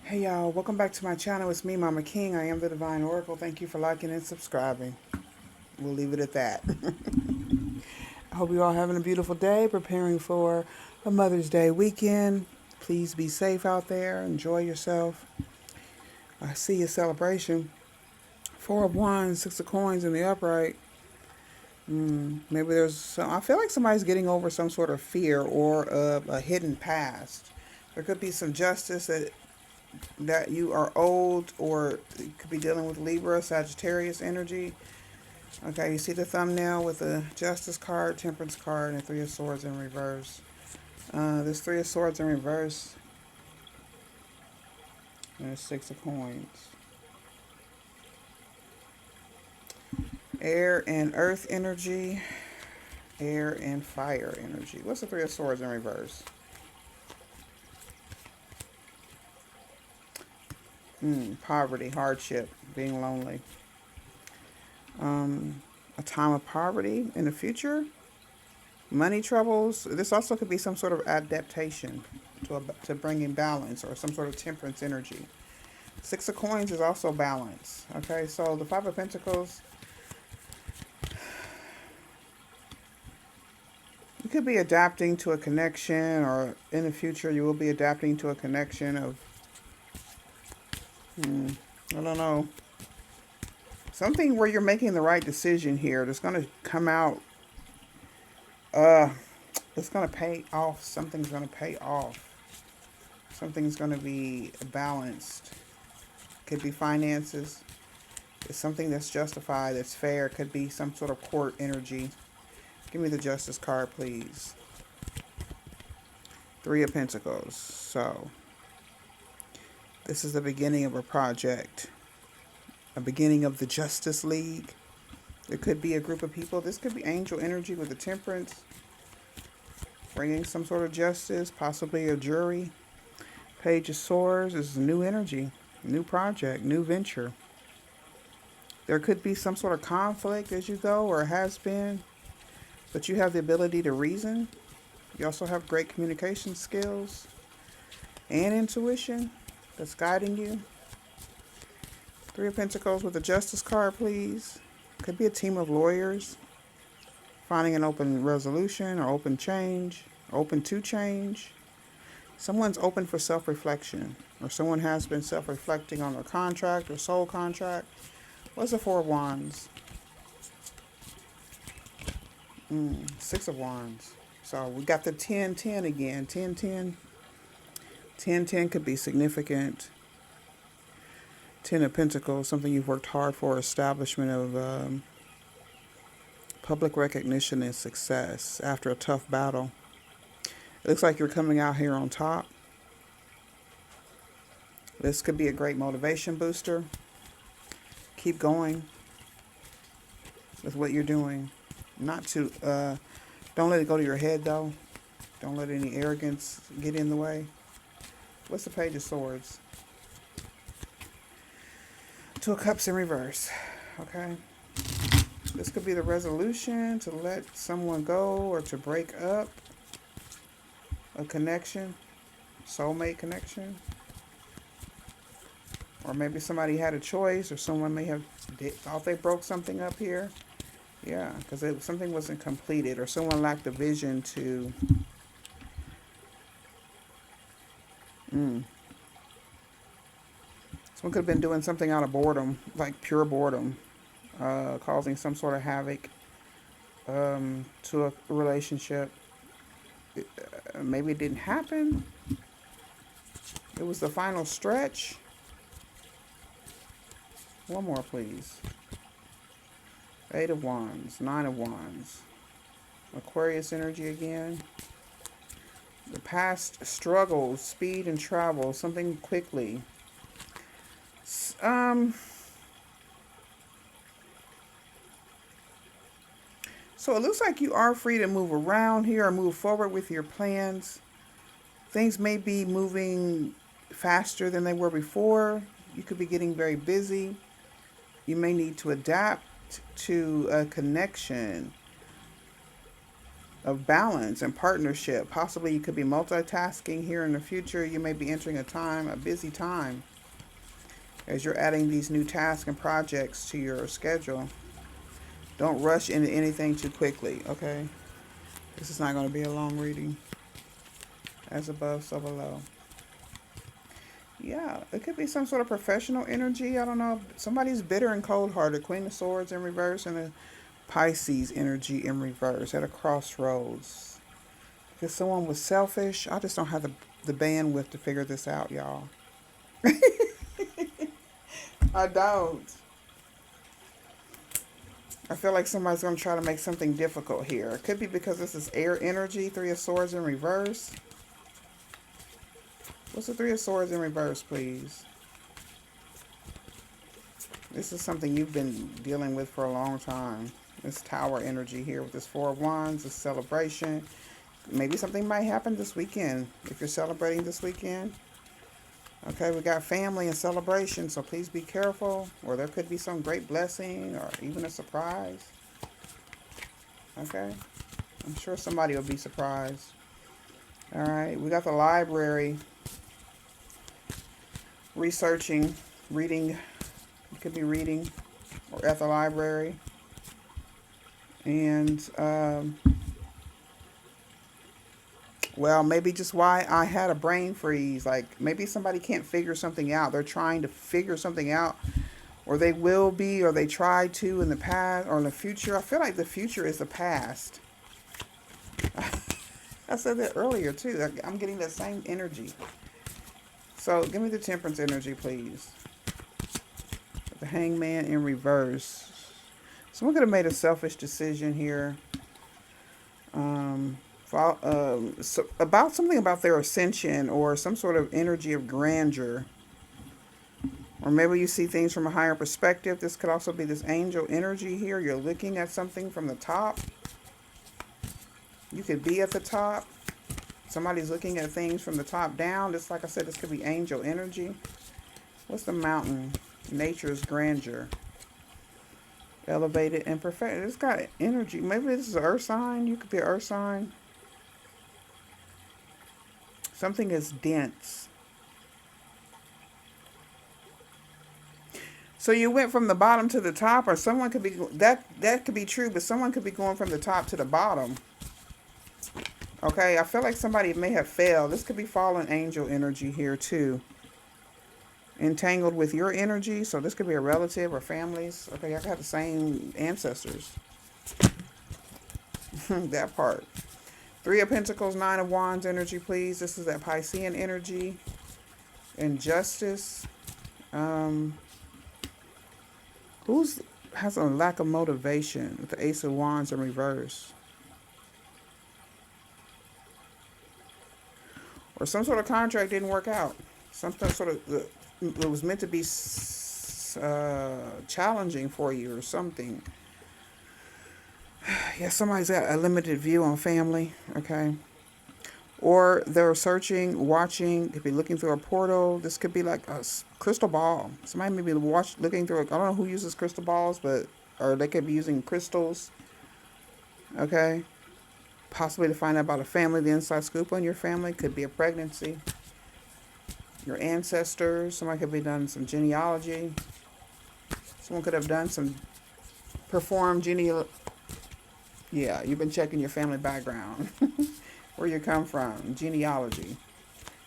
Hey y'all, welcome back to my channel. It's me, Mama King. I am the Divine Oracle. Thank you for liking and subscribing. We'll leave it at that. I hope you all having a beautiful day, preparing for a Mother's Day weekend. Please be safe out there. Enjoy yourself. I see a celebration. Four of Wands, Six of Coins in the upright. Maybe there's some, I feel like somebody's getting over some sort of fear or a hidden past. There could be some justice that you are owed, or you could be dealing with Libra, Sagittarius energy. Okay, you see the thumbnail with the Justice card, Temperance card, and Three of Swords in reverse. This Three of Swords in reverse, and a Six of Coins. Air and Earth energy, air and fire energy. What's the Three of Swords in reverse? Poverty, hardship, being lonely. A time of poverty in the future. Money troubles. This also could be some sort of adaptation to bringing balance or some sort of temperance energy. Six of Coins is also balance. Okay, so the Five of Pentacles, you could be adapting to a connection, or in the future you will be adapting to a connection of, I don't know, something where you're making the right decision here. That's going to come out, it's going to pay off. Something's going to pay off. Something's going to be balanced. Could be finances. It's something that's justified, that's fair. Could be some sort of court energy. Give me the Justice card, please. Three of Pentacles. So, this is the beginning of a project. A beginning of the Justice League. It could be a group of people. This could be angel energy with the Temperance. Bringing some sort of justice, possibly a jury. Page of Swords is new energy, new project, new venture. There could be some sort of conflict as you go, or has been, but you have the ability to reason. You also have great communication skills and intuition that's guiding you. Three of Pentacles with the Justice card, please. Could be a team of lawyers finding an open resolution or open change, open to change. Someone's open for self-reflection, or someone has been self-reflecting on their contract or soul contract. What's the Four of Wands? Six of Wands. So we got the 10-10 again. 10-10. 10-10 could be significant. Ten of Pentacles, something you've worked hard for, establishment of public recognition and success after a tough battle. It looks like you're coming out here on top. This could be a great motivation booster. Keep going with what you're doing. Not to, don't let it go to your head though. Don't let any arrogance get in the way. What's the Page of Swords? Two of Cups in reverse. Okay. This could be the resolution to let someone go or to break up a connection, soulmate connection. Or maybe somebody had a choice, or someone may have thought they broke something up here. Yeah, because something wasn't completed, or someone lacked a vision to... Someone could have been doing something out of boredom, like pure boredom, causing some sort of havoc to a relationship. Maybe it didn't happen. It was the final stretch. One more, please. Eight of Wands, Nine of Wands. Aquarius energy again. The past struggles, speed and travel, something quickly. So it looks like you are free to move around here or move forward with your plans. Things may be moving faster than they were before. You could be getting very busy. You may need to adapt to a connection. of balance and partnership. Possibly you could be multitasking here in the future. You may be entering a busy time, as you're adding these new tasks and projects to your schedule. Don't rush into anything too quickly, okay? This is not going to be a long reading. As above, so below. Yeah, it could be some sort of professional energy. I don't know. Somebody's bitter and cold-hearted. Queen of Swords in reverse and a Pisces energy in reverse at a crossroads. Because someone was selfish. I just don't have the bandwidth to figure this out, y'all. I don't. I feel like somebody's going to try to make something difficult here. It could be because this is air energy. Three of Swords in reverse. What's the Three of Swords in reverse, please? This is something you've been dealing with for a long time. This Tower energy here with this Four of Wands, this celebration. Maybe something might happen this weekend if you're celebrating this weekend. Okay, we got family and celebration, so please be careful. Or there could be some great blessing or even a surprise. Okay, I'm sure somebody will be surprised. All right, we got the library. Researching, reading, you could be reading or at the library. And, well, maybe just why I had a brain freeze. Like, maybe somebody can't figure something out. They're trying to figure something out, or they will be, or they tried to in the past or in the future. I feel like the future is the past. I said that earlier, too. I'm getting that same energy. So, give me the Temperance energy, please. The Hangman in reverse. Someone could have made a selfish decision here. About something about their ascension or some sort of energy of grandeur. Or maybe you see things from a higher perspective. This could also be this angel energy here. You're looking at something from the top. You could be at the top. Somebody's looking at things from the top down. Just like I said, this could be angel energy. What's the Mountain? Nature's grandeur. Elevated and perfect. It's got energy. Maybe this is an earth sign. You could be an earth sign. Something is dense. So you went from the bottom to the top, or someone could be, that could be true, but someone could be going from the top to the bottom. Okay, I feel like somebody may have failed. This could be fallen angel energy here too. Entangled with your energy. So this could be a relative or families. Okay, I got the same ancestors. That part. Three of Pentacles, Nine of Wands energy, please. This is that Piscean energy. Injustice. Who's has a lack of motivation with the Ace of Wands in reverse? Or some sort of contract didn't work out. Some sort of, it was meant to be challenging for you or something. Yeah, somebody's got a limited view on family, okay? Or they're searching, watching, could be looking through a portal. This could be like a crystal ball. Somebody may be looking through, I don't know who uses crystal balls, but, or they could be using crystals, okay? Possibly to find out about a family, the inside scoop on your family. Could be a pregnancy. Your ancestors. Somebody could be done some genealogy. Someone could have done some, performed genealogy. Yeah, you've been checking your family background. Where you come from. Genealogy.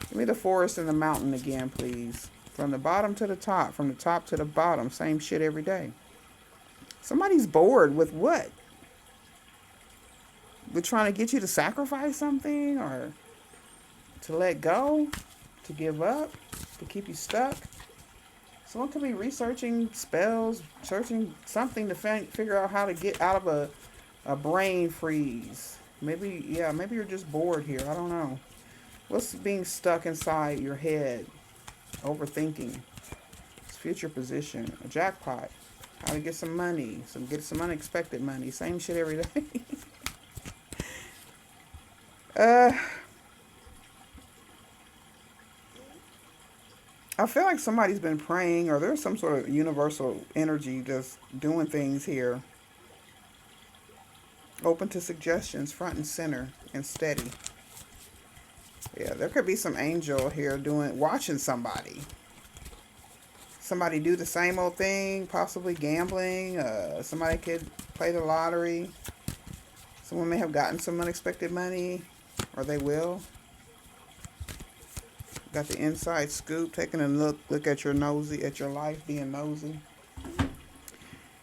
Give me the forest and the mountain again, please. From the bottom to the top. From the top to the bottom. Same shit every day. Somebody's bored with what? We're trying to get you to sacrifice something, or to let go, to give up, to keep you stuck. Someone could be researching spells, searching something to figure out how to get out of a brain freeze. Maybe, yeah, maybe you're just bored here. I don't know. What's being stuck inside your head? Overthinking. It's future position. A jackpot. How to get some money. Get some unexpected money. Same shit every day. I feel like somebody's been praying, or there's some sort of universal energy just doing things here. Open to suggestions, front and center, and steady. Yeah, there could be some angel here watching somebody. Somebody do the same old thing, possibly gambling. Somebody could play the lottery. Someone may have gotten some unexpected money, or they will. Got the inside scoop, taking a look at your life, being nosy.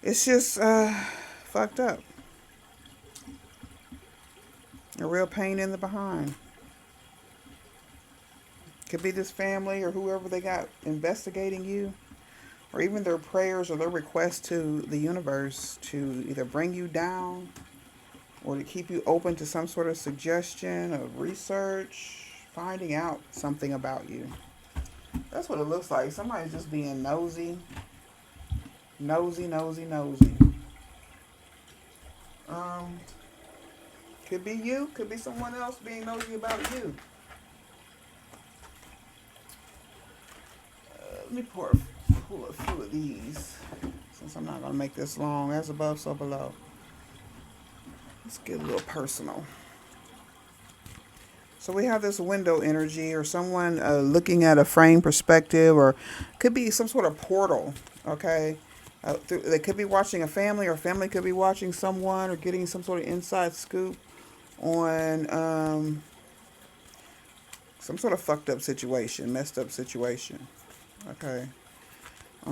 It's just fucked up. A real pain in the behind. Could be this family or whoever they got investigating you, or even their prayers or their requests to the universe to either bring you down or to keep you open to some sort of suggestion of research, finding out something about you. That's what it looks like. Somebody's just being nosy. Nosy, nosy, nosy. Could be you, could be someone else being nosy about you. Let me pull a few of these, since I'm not going to make this long. As above, so below. Let's get a little personal. So we have this window energy, or someone looking at a frame perspective, or could be some sort of portal, okay? They could be watching a family, or a family could be watching someone, or getting some sort of inside scoop on some sort of fucked up situation, messed up situation, okay?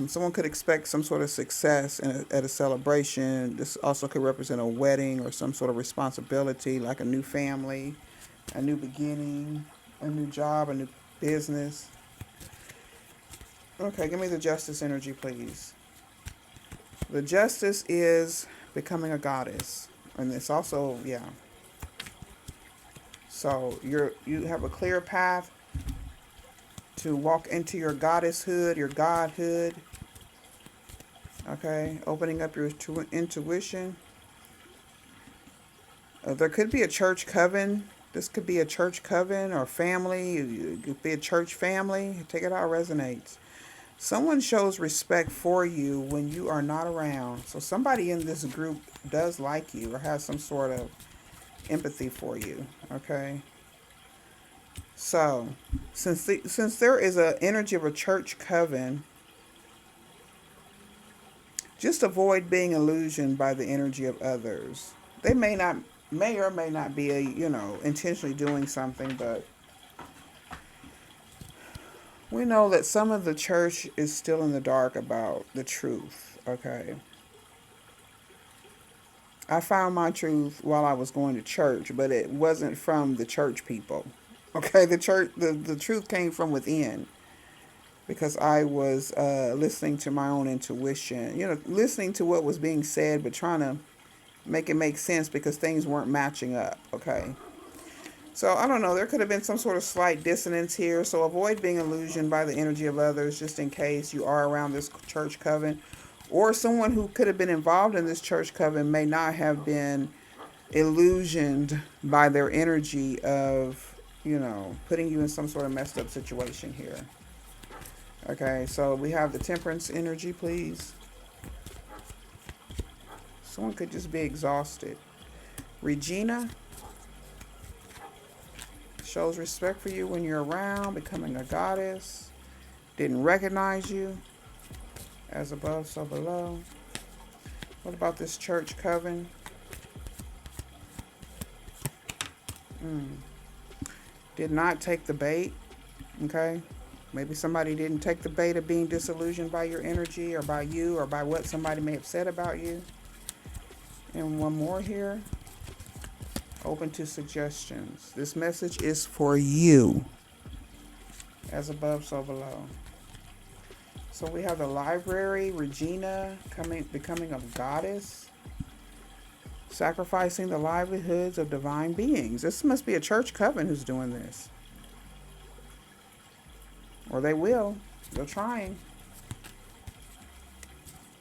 Someone could expect some sort of success at a celebration. This also could represent a wedding or some sort of responsibility, like a new family, a new beginning, a new job, a new business. Okay, give me the justice energy, please. The justice is becoming a goddess. And it's also, yeah. So you have a clear path to walk into your goddesshood, your godhood. Okay, opening up your intuition. There could be a church coven. This could be a church coven or family. It could be a church family. Take it how it resonates. Someone shows respect for you when you are not around. So somebody in this group does like you or has some sort of empathy for you. Okay. So, since there is an energy of a church coven, just avoid being illusioned by the energy of others. They may or may not be intentionally doing something, but we know that some of the church is still in the dark about the truth. Okay. I found my truth while I was going to church, but it wasn't from the church people. Okay, the truth came from within, because I was listening to my own intuition, listening to what was being said, but trying to make it make sense because things weren't matching up, okay? So, I don't know, there could have been some sort of slight dissonance here, so avoid being illusioned by the energy of others, just in case you are around this church coven, or someone who could have been involved in this church coven may not have been illusioned by their energy of putting you in some sort of messed up situation here. Okay, so we have the temperance energy, please. Someone could just be exhausted. Regina shows respect for you when you're around, becoming a goddess. Didn't recognize you. As above, so below. What about this church coven? Did not take the bait. Okay. Maybe somebody didn't take the bait of being disillusioned by your energy or by you or by what somebody may have said about you. And one more here. Open to suggestions. This message is for you. As above, so below. So we have the library, Regina, becoming a goddess. Sacrificing the livelihoods of divine beings. This must be a church coven who's doing this. Or they will. They're trying.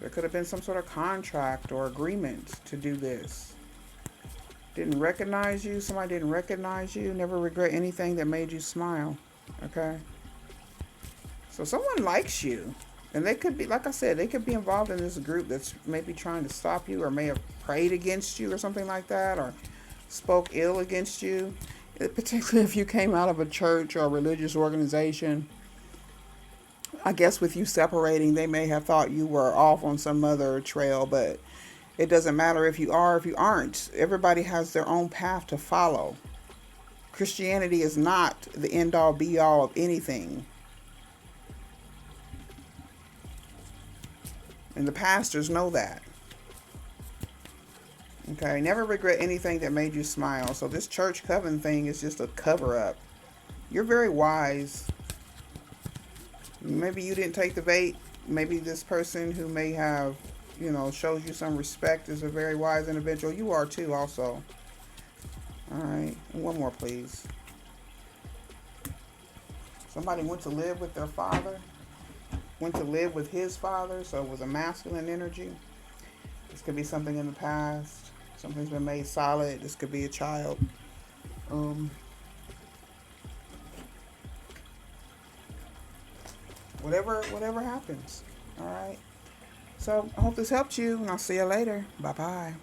There could have been some sort of contract or agreement to do this. Didn't recognize you. Somebody didn't recognize you. Never regret anything that made you smile. Okay? So someone likes you. And they could be, like I said, they could be involved in this group that's maybe trying to stop you, or may have prayed against you or something like that, or spoke ill against you. Particularly if you came out of a church or a religious organization. I guess with you separating, they may have thought you were off on some other trail, but it doesn't matter if you are, if you aren't. Everybody has their own path to follow. Christianity is not the end all be all of anything. And the pastors know that. Okay, never regret anything that made you smile. So this church coven thing is just a cover up. You're very wise. Maybe you didn't take the bait. Maybe this person who may have, shows you some respect is a very wise individual. You are too, also. All right, and one more, please. Somebody went to live with their father, went to live with his father, so it was a masculine energy. This could be something in the past. Something's been made solid. This could be a child. Whatever happens. All right. So I hope this helped you, and I'll see you later. Bye bye.